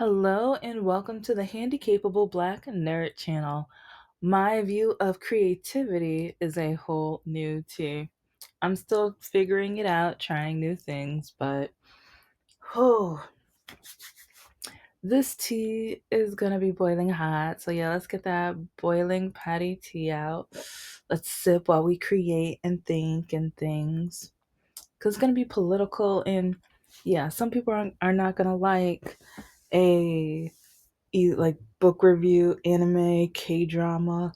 Hello and welcome to the Handicapable Black Nerd channel. My view of creativity is a whole new tea. I'm still figuring it out, trying new things, but oh, this tea is gonna be boiling hot. So yeah, let's get that boiling patty tea out. Let's sip while we create and think and things. Cause it's gonna be political and yeah, some people are not gonna like a like book review, anime, K drama,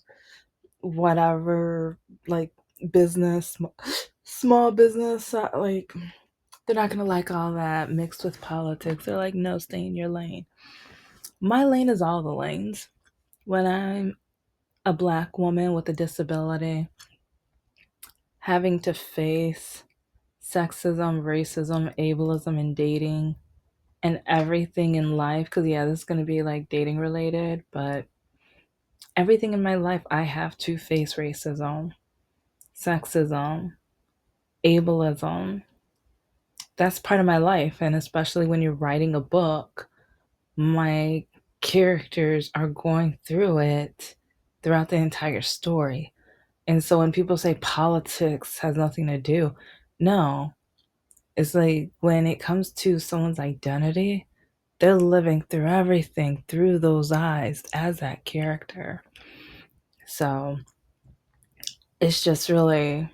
whatever, like business, small business. Like they're not gonna like all that mixed with politics. They're like, no, stay in your lane. My lane is all the lanes. When I'm a black woman with a disability, having to face sexism, racism, ableism in dating, and everything in life, because yeah, this is gonna be like dating related, but everything in my life, I have to face racism, sexism, ableism. That's part of my life. And especially when you're writing a book, my characters are going through it throughout the entire story. And so when people say politics has nothing to do, no, it's like when it comes to someone's identity, they're living through everything through those eyes as that character. So it's just really,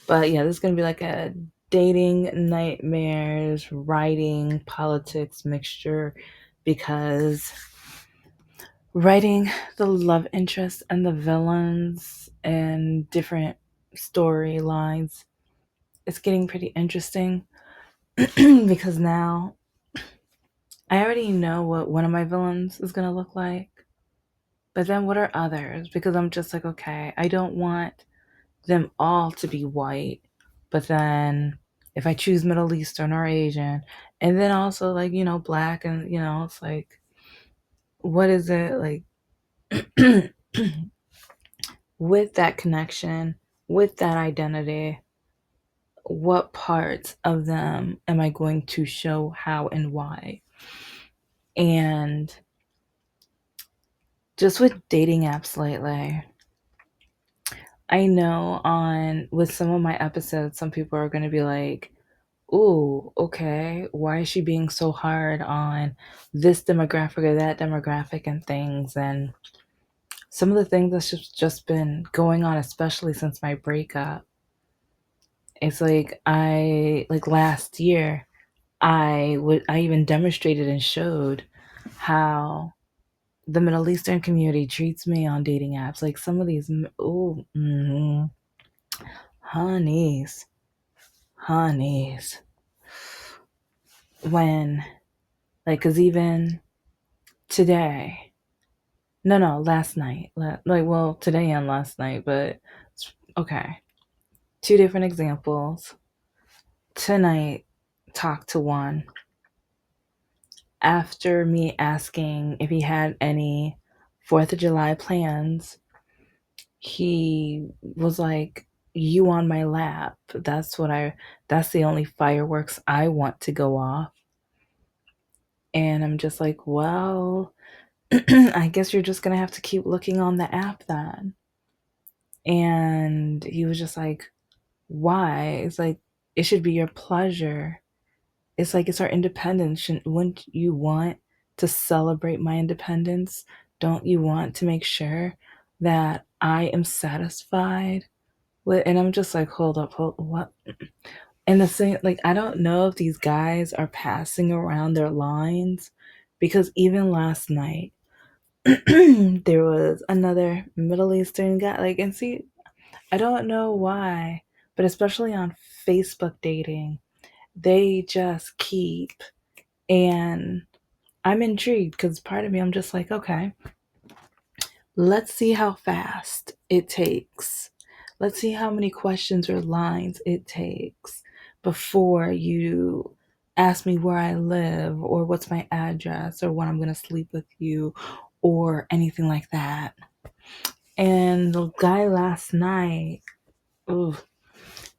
but yeah, this is gonna be like a dating nightmares, writing, politics mixture because writing the love interest and the villains and different storylines, it's getting pretty interesting because now I already know what one of my villains is gonna look like. But then what are others? Because I'm just like, okay, I don't want them all to be white, but then if I choose Middle Eastern or Asian, and then also like, black, and it's like, what is it like with that connection, with that identity, what parts of them am I going to show how and why? And just with dating apps lately, I know on with some of my episodes, some people are going to be like, ooh, okay, why is she being so hard on this demographic or that demographic and things? And some of the things that's just been going on, especially since my breakup, it's like like last year, I even demonstrated and showed how the Middle Eastern community treats me on dating apps. Like some of these, oh, honeys, honeys, when, like, cause even today, no, last night. Well, today and last night, but okay. Two different examples. Tonight, talked to one. After me asking if he had any 4th of July plans, he was like, "You on my lap. That's the only fireworks I want to go off." And I'm just like, well, I guess you're just gonna have to keep looking on the app then. And he was just like, why? It's like, it should be your pleasure. It's like, it's our independence. Wouldn't you want to celebrate my independence? Don't you want to make sure that I am satisfied with? And I'm just like, hold up, what? And the same, like, I don't know if these guys are passing around their lines because even last night, there was another Middle Eastern guy. Like, and see, I don't know why, but especially on Facebook dating, they just keep, and I'm intrigued because part of me, I'm just like, okay, let's see how fast it takes. Let's see how many questions or lines it takes before you ask me where I live or what's my address or when I'm going to sleep with you or anything like that. And the guy last night, ooh,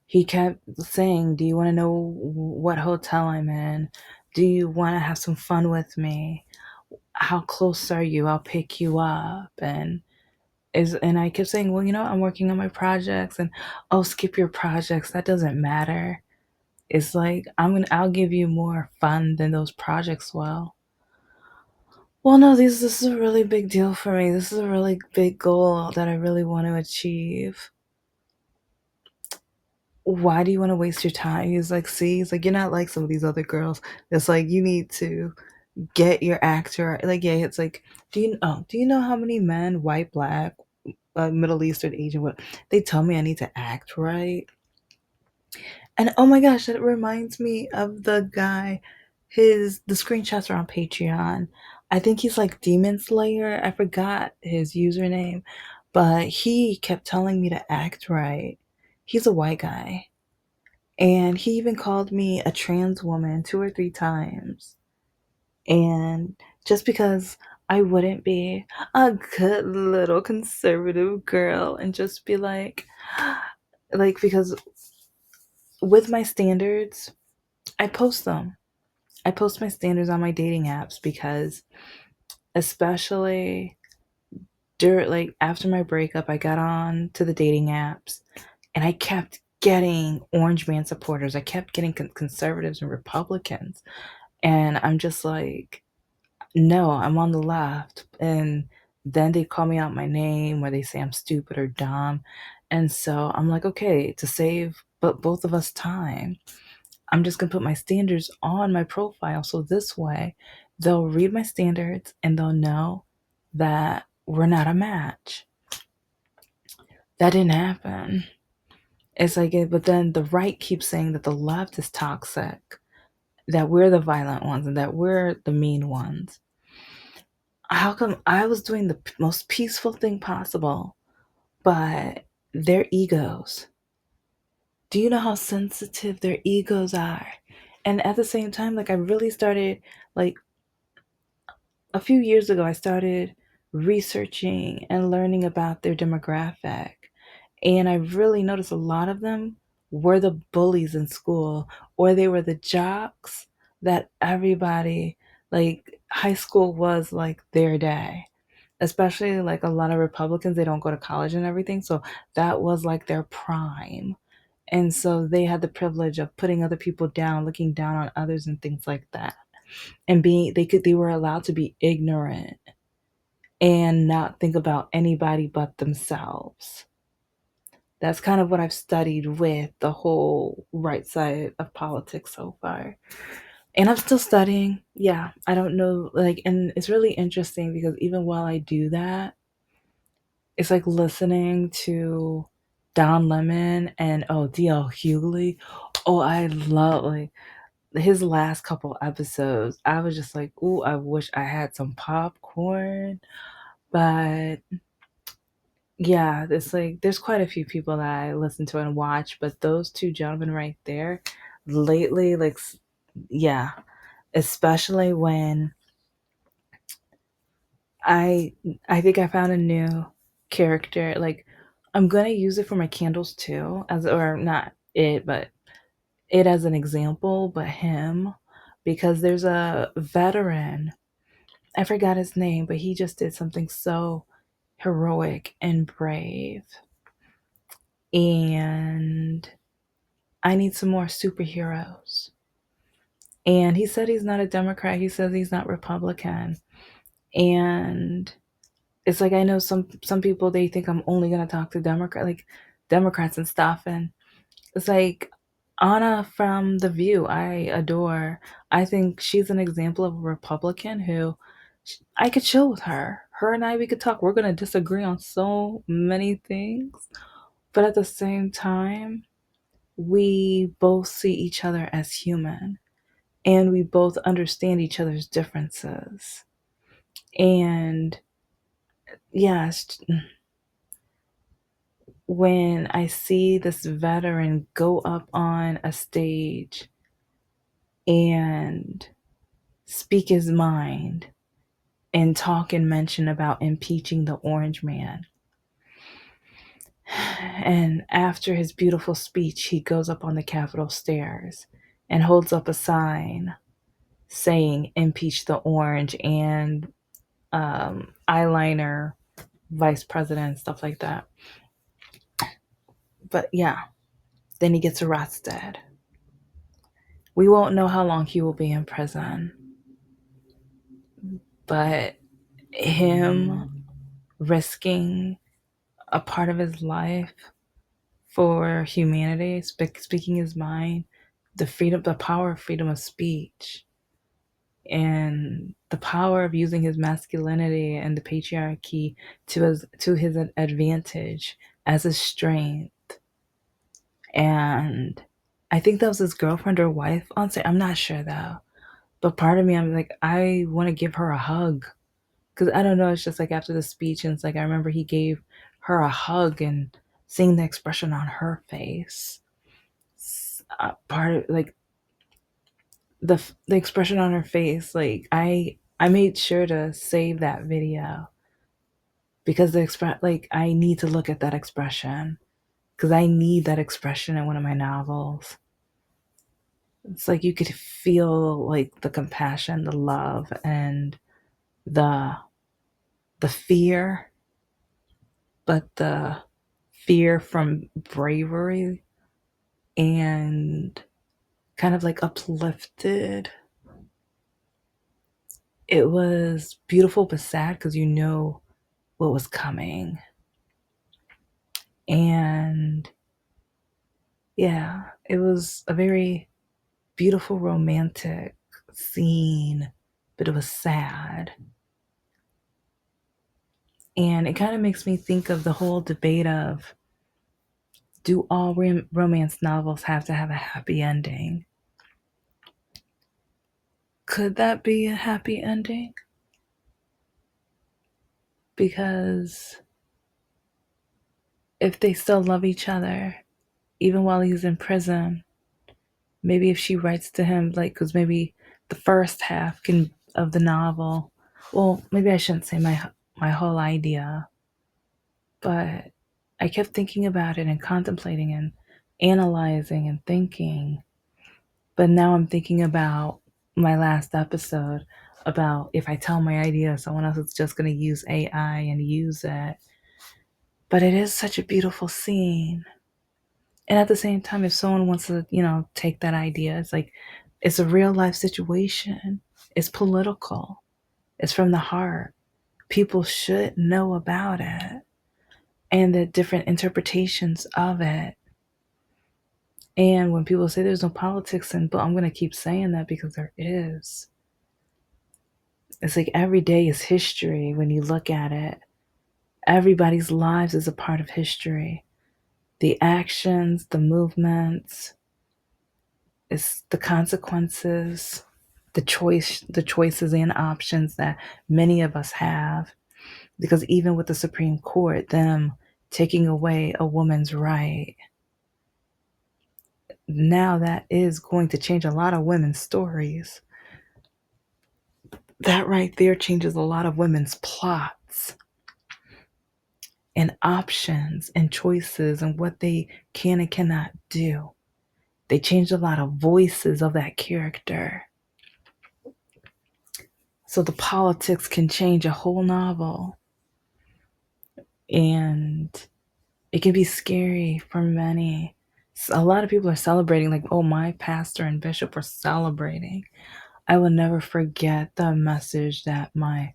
he kept saying, do you want to know what hotel I'm in? Do you want to have some fun with me? How close are you? I'll pick you up. And I kept saying, well, I'm working on my projects, and oh, skip your projects. That doesn't matter. It's like I'll give you more fun than those projects will. Well, no, this is a really big deal for me. This is a really big goal that I really want to achieve. Why do you want to waste your time? He's like, see, he's like, you're not like some of these other girls. It's like you need to get your actor. Like, yeah, it's like, do you know how many men, white, black, Middle Eastern, Asian, what they tell me I need to act right? And oh my gosh, that reminds me of the guy. The screenshots are on Patreon. I think he's like Demon Slayer. I forgot his username, but he kept telling me to act right. He's a white guy. And he even called me a trans woman 2 or 3 times. And just because I wouldn't be a good little conservative girl and just be like, because with my standards, I post them. I post my standards on my dating apps because, especially during, like, after my breakup, I got on to the dating apps and I kept getting Orange Man supporters. I kept getting conservatives and Republicans. And I'm just like, no, I'm on the left. And then they call me out my name or they say I'm stupid or dumb. And so I'm like, okay, to save but both of us time, I'm just going to put my standards on my profile. So this way, they'll read my standards and they'll know that we're not a match. That didn't happen. It's like, but then the right keeps saying that the left is toxic, that we're the violent ones, and that we're the mean ones. How come I was doing the most peaceful thing possible, but their egos? Do you know how sensitive their egos are? And at the same time, like, I really started, like, a few years ago, I started researching and learning about their demographic. And I really noticed a lot of them were the bullies in school, or they were the jocks that everybody, like, high school was like their day. Especially like a lot of Republicans, they don't go to college and everything. So that was like their prime. And so they had the privilege of putting other people down, looking down on others and things like that. And they were allowed to be ignorant and not think about anybody but themselves. That's kind of what I've studied with the whole right side of politics so far. And I'm still studying. Yeah, I don't know. Like, and it's really interesting because even while I do that, it's like listening to Don Lemon and DL Hughley. Oh, I love, like, his last couple episodes. I was just like, ooh, I wish I had some popcorn. But yeah, it's like there's quite a few people that I listen to and watch, but those two gentlemen right there, lately, like, yeah, especially when I I think I found a new character. Like, I'm gonna use it for my candles too, as or not it, but it as an example, but him, because there's a veteran. I forgot his name, but he just did something so heroic and brave. And I need some more superheroes. And he said he's not a Democrat. He says he's not Republican. And it's like, I know some people, they think I'm only gonna talk to Democrats and stuff. And it's like Anna from The View, I adore. I think she's an example of a Republican who I could chill with her. Her and I, we could talk. We're gonna disagree on so many things, but at the same time, we both see each other as human and we both understand each other's differences. And yes, when I see this veteran go up on a stage and speak his mind and talk and mention about impeaching the Orange Man, and after his beautiful speech, he goes up on the Capitol stairs and holds up a sign saying impeach the orange and eyeliner vice president, stuff like that. But yeah, then he gets arrested. We won't know how long he will be in prison, but him risking a part of his life for humanity, speaking his mind, the power of freedom of speech, and the power of using his masculinity and the patriarchy to his advantage as a strength. And I think that was his girlfriend or wife on set. I'm not sure though. But part of me, I'm like, I want to give her a hug. Because I don't know, it's just like after the speech, and it's like I remember he gave her a hug and seeing the expression on her face. Part of like the expression on her face, like I made sure to save that video because I need to look at that expression because I need that expression in one of my novels. It's like you could feel like the compassion, the love, and the the fear, but the fear from bravery and kind of like uplifted. It was beautiful but sad because you know what was coming. And yeah, it was a very beautiful romantic scene, but it was sad. And it kind of makes me think of the whole debate of, do all romance novels have to have a happy ending? Could that be a happy ending? Because if they still love each other, even while he's in prison, maybe if she writes to him, like, because maybe the first half can of the novel, well, maybe I shouldn't say my whole idea, but I kept thinking about it and contemplating and analyzing and thinking. But now I'm thinking about my last episode about if I tell my idea, someone else is just going to use AI and use it. But it is such a beautiful scene. And at the same time, if someone wants to, take that idea, it's like it's a real life situation. It's political. It's from the heart. People should know about it and the different interpretations of it. And when people say there's no politics in, but I'm going to keep saying that because there is. It's like every day is history when you look at it. Everybody's lives is a part of history. The actions, the movements, it's the consequences, the choices and options that many of us have. Because even with the Supreme Court, them taking away a woman's right, now that is going to change a lot of women's stories. That right there changes a lot of women's plots and options and choices and what they can and cannot do. They change a lot of voices of that character. So the politics can change a whole novel. And it can be scary for many. A lot of people are celebrating, like, oh, my pastor and bishop were celebrating. I will never forget the message that in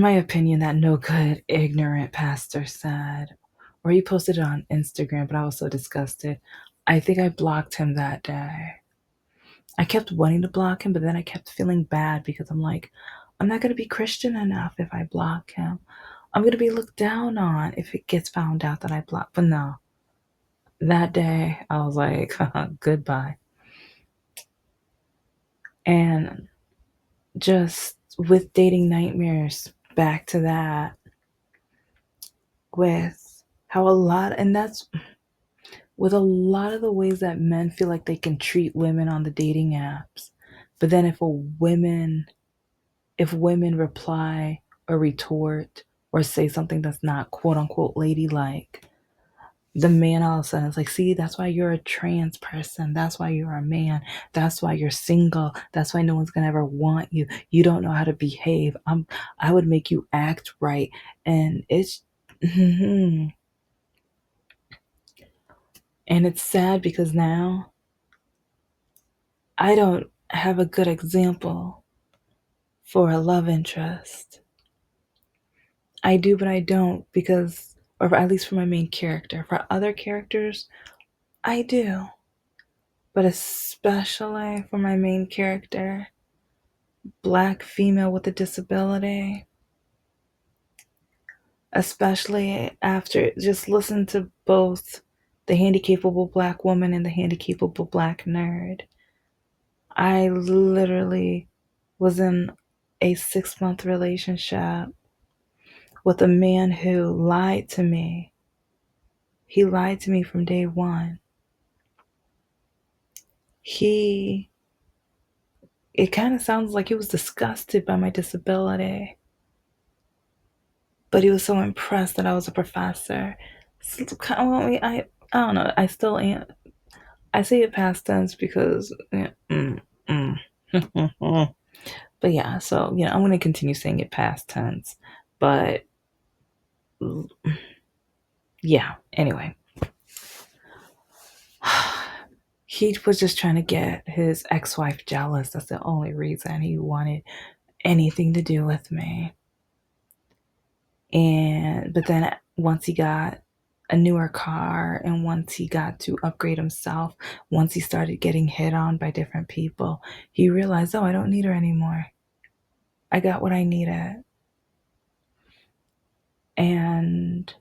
my opinion, that no good, ignorant pastor said. Or he posted it on Instagram, but I was so disgusted. I think I blocked him that day. I kept wanting to block him, but then I kept feeling bad because I'm like, I'm not going to be Christian enough if I block him. I'm going to be looked down on if it gets found out that I blocked. But no, that day I was like, goodbye. And just with dating nightmares, back to that, with how a lot, and that's with a lot of the ways that men feel like they can treat women on the dating apps. But then if women reply or retort or say something that's not quote unquote ladylike, the man all of a sudden is like, see, that's why you're a trans person. That's why you're a man. That's why you're single. That's why no one's gonna ever want you. You don't know how to behave. I would make you act right. And it's and it's sad because now I don't have a good example for a love interest. I do, but I don't because, or at least for my main character. For other characters, I do. But especially for my main character, black female with a disability, especially after just listen to both the handicapable black woman and the handicapable black nerd. I literally was in a 6-month relationship with a man who lied to me. He lied to me from day one. He, it kind of sounds like he was disgusted by my disability, but he was so impressed that I was a professor. So, I don't know. I still am. I say it past tense because, yeah, but yeah. So I'm going to continue saying it past tense. But yeah. Anyway, he was just trying to get his ex-wife jealous. That's the only reason he wanted anything to do with me. And but then once he got a newer car and once he got to upgrade himself, once he started getting hit on by different people, he realized, oh, I don't need her anymore. I got what I needed. And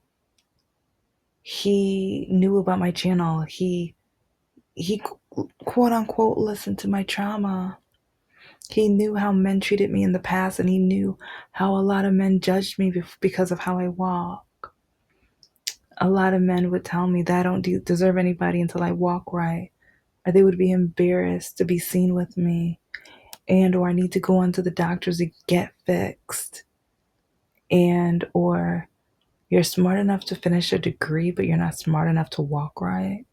he knew about my channel. He quote unquote listened to my trauma. He knew how men treated me in the past, and he knew how a lot of men judged me because of how I walk. A lot of men would tell me that I don't deserve anybody until I walk right, or they would be embarrassed to be seen with me, and or I need to go on to the doctors to get fixed, and or you're smart enough to finish a degree, but you're not smart enough to walk right.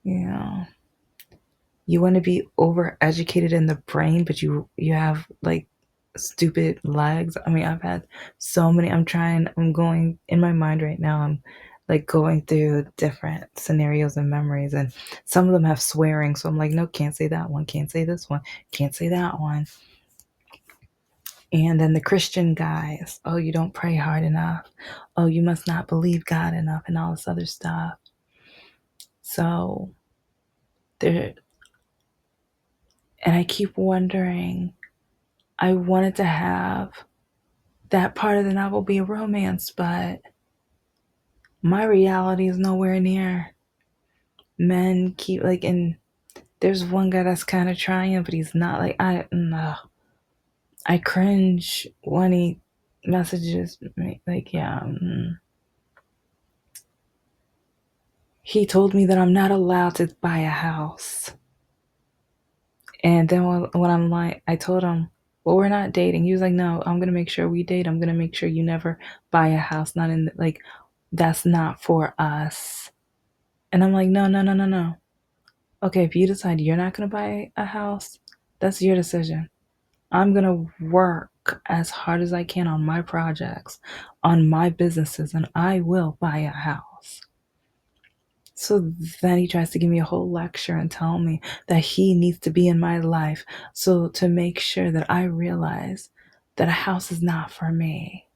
Yeah. You want to be overeducated in the brain, but you have like stupid legs. I mean, I've had so many. I'm going in my mind right now. I'm like going through different scenarios and memories, and some of them have swearing. So I'm like, no, can't say that one, can't say this one, can't say that one. And then the Christian guys, oh, you don't pray hard enough. Oh, you must not believe God enough, and all this other stuff. So there, and I keep wondering, I wanted to have that part of the novel be a romance, but my reality is nowhere near. Men keep like, and there's one guy that's kind of trying, but he's not like I. No, I cringe when he messages me. Like, yeah, he told me that I'm not allowed to buy a house, and then when I'm like, I told him, well, we're not dating. He was like, no, I'm gonna make sure we date. I'm gonna make sure you never buy a house. Not in like, that's not for us. And I'm like, no, no, no, no, no. Okay, if you decide you're not going to buy a house, that's your decision. I'm going to work as hard as I can on my projects, on my businesses, and I will buy a house. So then he tries to give me a whole lecture and tell me that he needs to be in my life so to make sure that I realize that a house is not for me.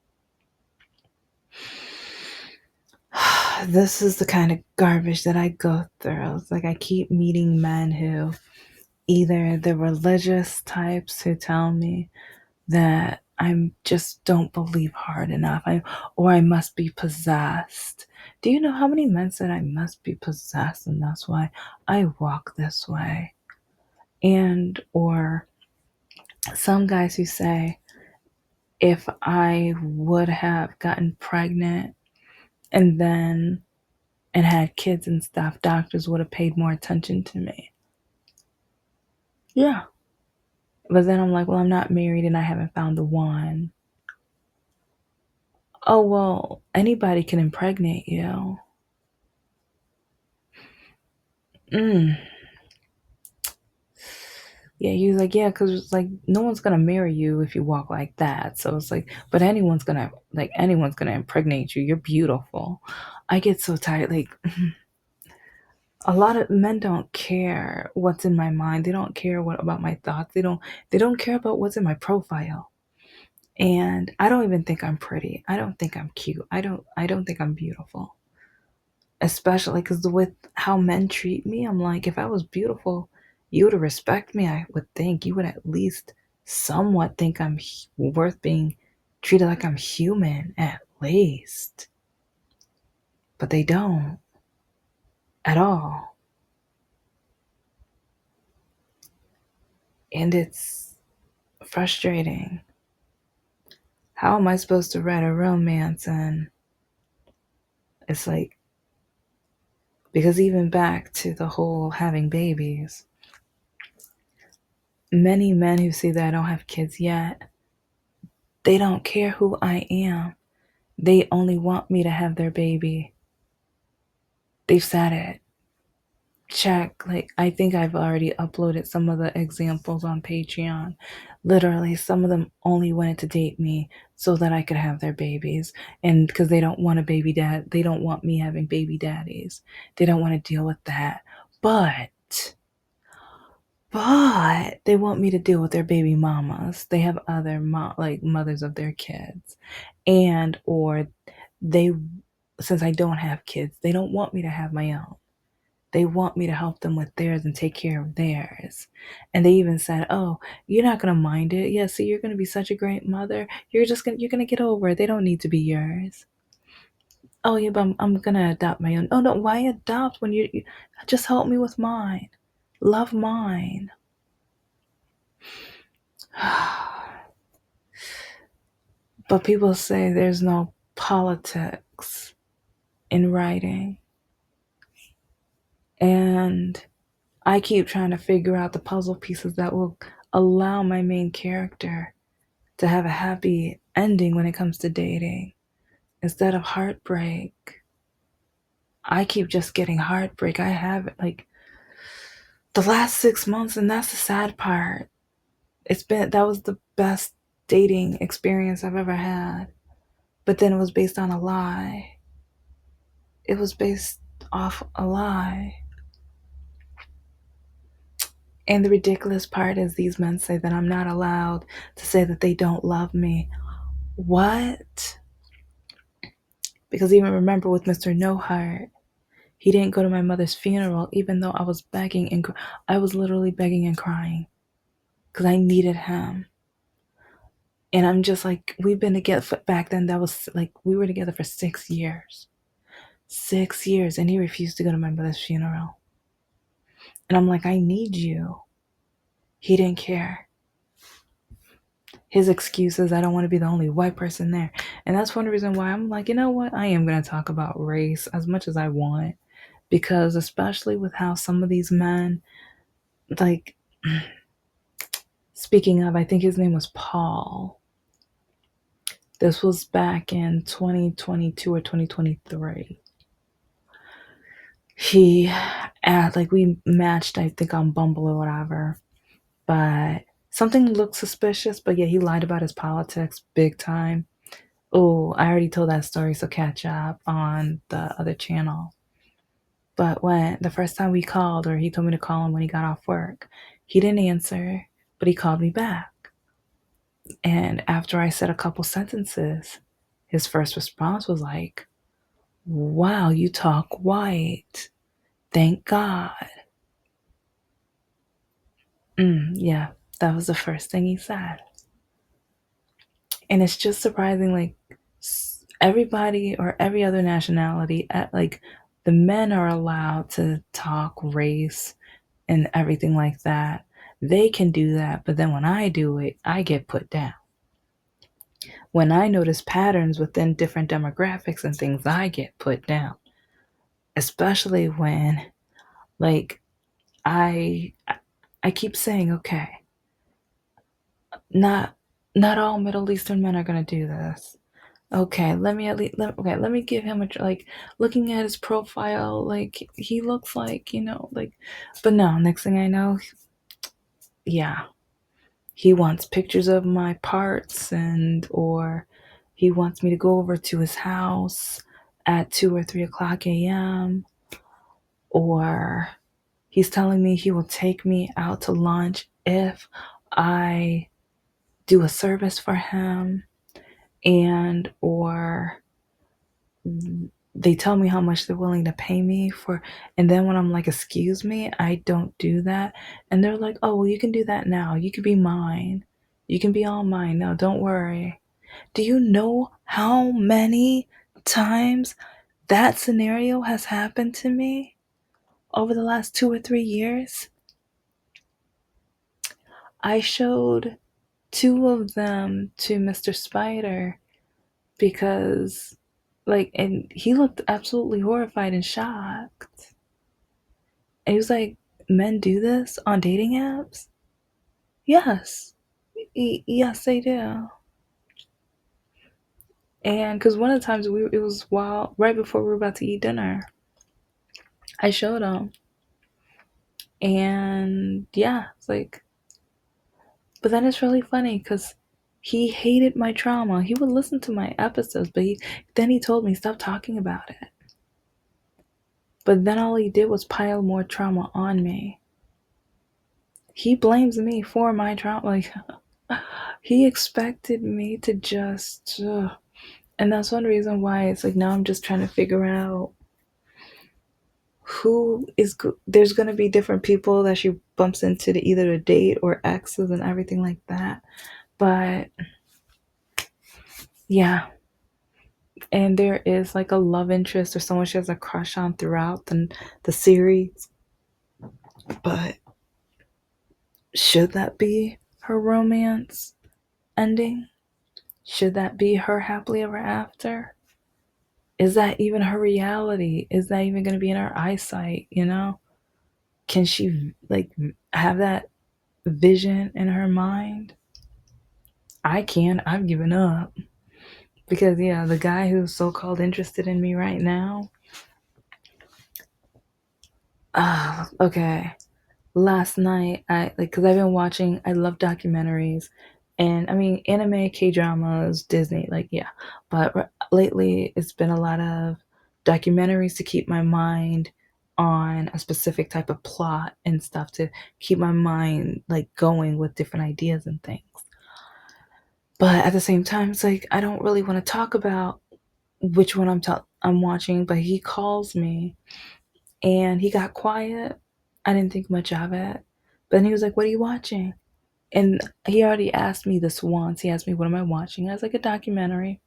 This is the kind of garbage that I go through. It's like I keep meeting men who either the religious types who tell me that I just don't believe hard enough, or I must be possessed. Do you know how many men said I must be possessed and that's why I walk this way? And or some guys who say if I would have gotten pregnant and then and had kids and stuff, doctors would have paid more attention to me. Yeah. But then I'm like, well, I'm not married and I haven't found the one. Oh, well, anybody can impregnate you. Mm. Yeah, he was like, yeah, because it's like no one's gonna marry you if you walk like that. So it's like, but anyone's gonna impregnate you. You're beautiful. I get so tired. Like a lot of men don't care what's in my mind. They don't care what about my thoughts. They don't care about what's in my profile. And I don't even think I'm pretty. I don't think I'm cute. I don't think I'm beautiful. Especially because with how men treat me, I'm like, if I was beautiful, you would respect me. I would think you would at least somewhat think I'm worth being treated like I'm human, at least. But they don't at all. And it's frustrating. How am I supposed to write a romance? And it's like, because even back to the whole having babies, many men who say that I don't have kids yet, they don't care who I am. They only want me to have their baby. They've said it. Check. Like, I think I've already uploaded some of the examples on Patreon. Literally, some of them only wanted to date me so that I could have their babies. And because they don't want a baby dad, they don't want me having baby daddies. They don't want to deal with that. But they want me to deal with their baby mamas. They have other like mothers of their kids. And or they since I don't have kids, they don't want me to have my own. They want me to help them with theirs and take care of theirs. And they even said, "Oh, you're not going to mind it. Yeah, see, you're going to be such a great mother. You're going to get over it. They don't need to be yours." Oh, yeah, but I'm going to adopt my own. Oh, no, why adopt when you just help me with mine. Love mine. But people say there's no politics in writing. And I keep trying to figure out the puzzle pieces that will allow my main character to have a happy ending when it comes to dating instead of heartbreak. I keep just getting heartbreak. I have it like the last 6 months, and that's the sad part. That was the best dating experience I've ever had. But then it was based on a lie. It was based off a lie. And the ridiculous part is these men say that I'm not allowed to say that they don't love me. What? Because even remember with Mr. No Heart, he didn't go to my mother's funeral, even though I was begging and I was literally begging and crying because I needed him. And I'm just like, we've been together back then. That was like, we were together for 6 years. 6 years. And he refused to go to my mother's funeral. And I'm like, I need you. He didn't care. His excuse is I don't want to be the only white person there. And that's one reason why I'm like, you know what? I am going to talk about race as much as I want. Because especially with how some of these men, like, speaking of, I think his name was Paul. This was back in 2022 or 2023. We matched, I think, on Bumble or whatever. But something looked suspicious, but yeah, he lied about his politics big time. Oh, I already told that story, so catch up on the other channel. But when the first time we called, or he told me to call him when he got off work, he didn't answer, but he called me back. And after I said a couple sentences, his first response was like, "Wow, you talk white. Thank God." Yeah, that was the first thing he said. And it's just surprising, like, everybody or every other nationality, like, the men are allowed to talk race and everything like that. They can do that, but then when I do it, I get put down. When I notice patterns within different demographics and things, I get put down. Especially when, like, I I keep saying, okay, not not all Middle Eastern men are gonna do this. Okay, let me at least okay, let me give him a like looking at his profile, like he looks like, like but no, next thing I know, yeah, he wants pictures of my parts or he wants me to go over to his house at 2 or 3 o'clock a.m. or he's telling me he will take me out to lunch if I do a service for him and or they tell me how much they're willing to pay me for, and then when I'm like, excuse me, I don't do that, and they're like, oh well, you can do that now, you can be mine, you can be all mine now, don't worry. Do you know how many times that scenario has happened to me over the last 2 or 3 years? I showed two of them to Mr. Spider because and he looked absolutely horrified and shocked. And he was like, men do this on dating apps? Yes. Yes, they do. And because one of the times it was while right before we were about to eat dinner, I showed him. And yeah, it's like, but then it's really funny because he hated my trauma. He would listen to my episodes, but then he told me stop talking about it. But then all he did was pile more trauma on me. He blames me for my trauma. Like he expected me to just, and that's one reason why it's like now I'm just trying to figure out there's going to be different people that she bumps into to either a date or exes and everything like that. But yeah, and there is like a love interest or someone she has a crush on throughout the series. But should that be her romance ending? Should that be her happily ever after? Is that even her reality? Is that even going to be in her eyesight? Can she like have that vision in her mind? I can't. I've given up because yeah, the guy who's so called interested in me right now. Okay. Last night I like because I've been watching. I love documentaries, and I mean anime, K dramas, Disney. Like yeah, but lately it's been a lot of documentaries to keep my mind on a specific type of plot and stuff to keep my mind like going with different ideas and things. But at the same time, it's like I don't really want to talk about which one I'm watching. But he calls me and he got quiet. I didn't think much of it. But then he was like, "What are you watching?" And he already asked me this once. He asked me, "What am I watching?" I was like, "A documentary."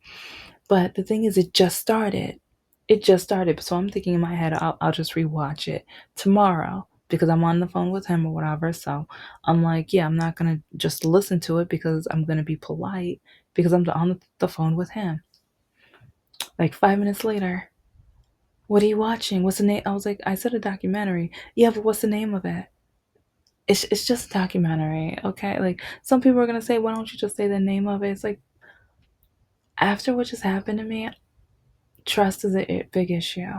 But the thing is, it just started. It just started. So I'm thinking in my head, I'll just rewatch it tomorrow because I'm on the phone with him or whatever. So I'm like, yeah, I'm not going to just listen to it because I'm going to be polite because I'm on the phone with him. Like 5 minutes later, what are you watching? What's the name? I was like, I said a documentary. Yeah, but what's the name of it? It's just a documentary, okay? Like some people are gonna say, why don't you just say the name of it? It's like after what just happened to me, trust is a big issue,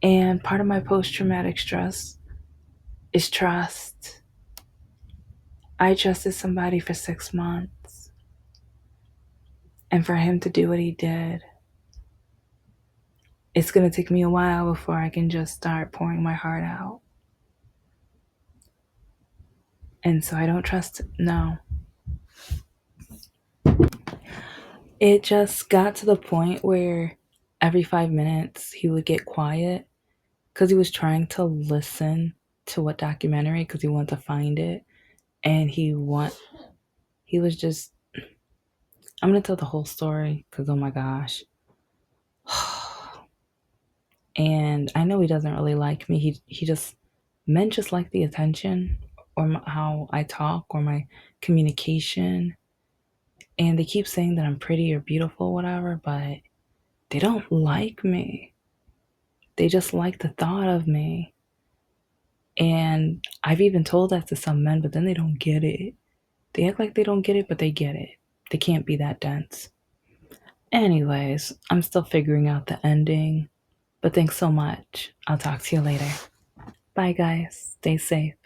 and part of my post-traumatic stress is trust. I trusted somebody for 6 months, and for him to do what he did, it's gonna take me a while before I can just start pouring my heart out. And so I don't trust. No, it just got to the point where every 5 minutes he would get quiet because he was trying to listen to what documentary because he wanted to find it, and he was just, I'm gonna tell the whole story because oh my gosh. And I know he doesn't really like me. He just men just like the attention or how I talk or my communication, and they keep saying that I'm pretty or beautiful, whatever, but they don't like me. They just like the thought of me. And I've even told that to some men, but then they don't get it. They act like they don't get it, but they get it. They can't be that dense. Anyways, I'm still figuring out the ending, but thanks so much. I'll talk to you later. Bye, guys. Stay safe.